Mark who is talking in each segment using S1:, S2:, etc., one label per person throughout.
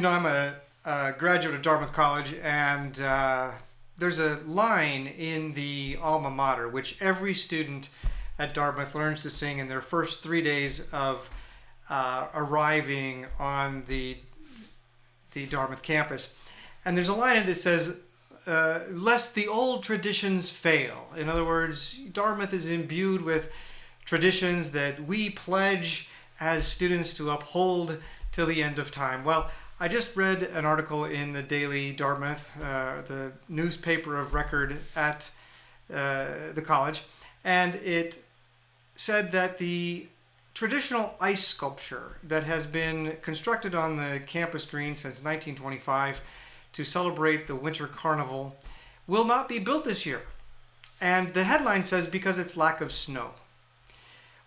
S1: I'm a graduate of Dartmouth College, and there's a line in the alma mater which every student at Dartmouth learns to sing in their first 3 days of arriving on the Dartmouth campus. And there's a line in it that says, lest the old traditions fail. In other words, Dartmouth is imbued with traditions that we pledge as students to uphold till the end of time. Well, I just read an article in the Daily Dartmouth, the newspaper of record at the college, and it said that the traditional ice sculpture that has been constructed on the campus green since 1925 to celebrate the Winter Carnival will not be built this year. And the headline says because it's lack of snow.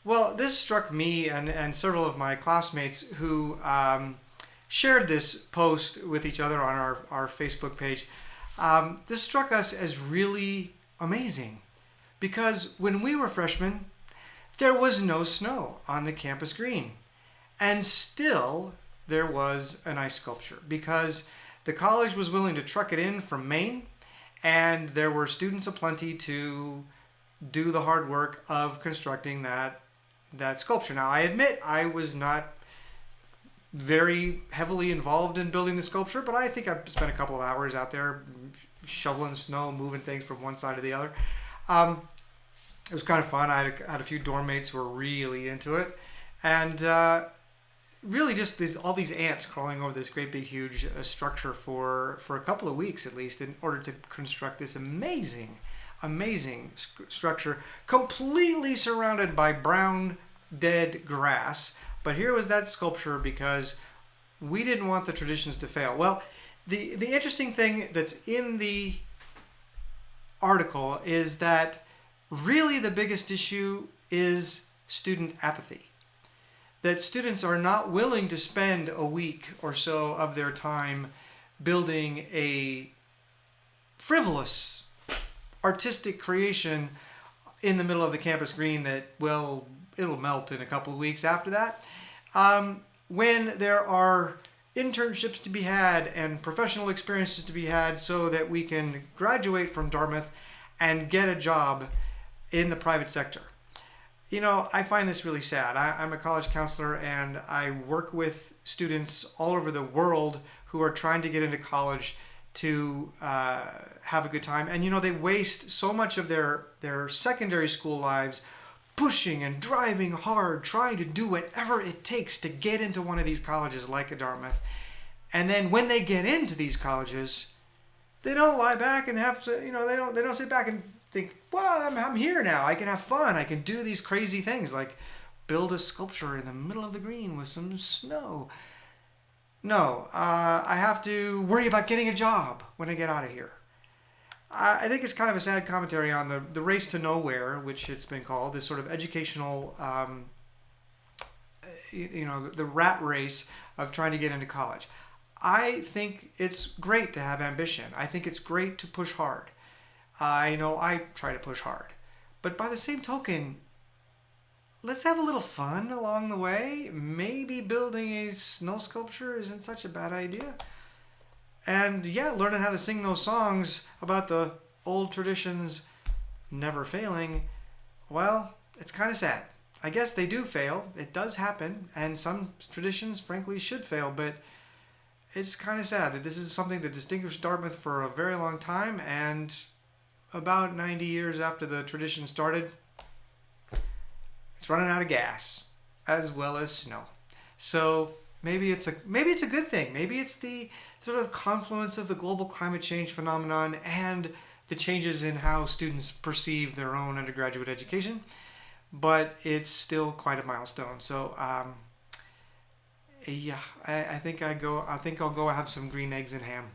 S1: Well, this struck me and several of my classmates who shared this post with each other on our Facebook page. This struck us as really amazing because when we were freshmen, there was no snow on the campus green. And still, there was an ice sculpture because the college was willing to truck it in from Maine, and there were students aplenty to do the hard work of constructing that sculpture. Now, I admit I was not very heavily involved in building the sculpture, but I think I spent a couple of hours out there shoveling snow, moving things from one side to the other. It was kind of fun. I had a few dorm mates who were really into it, and really just all these ants crawling over this great big huge structure for a couple of weeks at least in order to construct this amazing structure completely surrounded by brown dead grass. But here was that sculpture because we didn't want the traditions to fail. Well, the interesting thing that's in the article is that really the biggest issue is student apathy. That students are not willing to spend a week or so of their time building a frivolous artistic creation in the middle of the campus green that, well, it'll melt in a couple of weeks after that. When there are internships to be had and professional experiences to be had so that we can graduate from Dartmouth and get a job in the private sector. I find this really sad. I'm a college counselor and I work with students all over the world who are trying to get into college to have a good time. And they waste so much of their secondary school lives pushing and driving hard, trying to do whatever it takes to get into one of these colleges like a Dartmouth. And then when they get into these colleges, they don't lie back and have to, they don't sit back and think, well, I'm here now. I can have fun. I can do these crazy things like build a sculpture in the middle of the green with some snow. No, I have to worry about getting a job when I get out of here. I think it's kind of a sad commentary on the race to nowhere, which it's been called, this sort of educational, the rat race of trying to get into college. I think it's great to have ambition. I think it's great to push hard. I know I try to push hard. But by the same token, let's have a little fun along the way. Maybe building a snow sculpture isn't such a bad idea. And yeah, learning how to sing those songs about the old traditions never failing, well, it's kind of sad. I guess they do fail. It does happen. And some traditions, frankly, should fail. But it's kind of sad that this is something that distinguished Dartmouth for a very long time. And about 90 years after the tradition started, it's running out of gas as well as snow. So maybe it's a good thing. Maybe it's the sort of confluence of the global climate change phenomenon and the changes in how students perceive their own undergraduate education. But it's still quite a milestone. So yeah, I think I'll go have some green eggs and ham.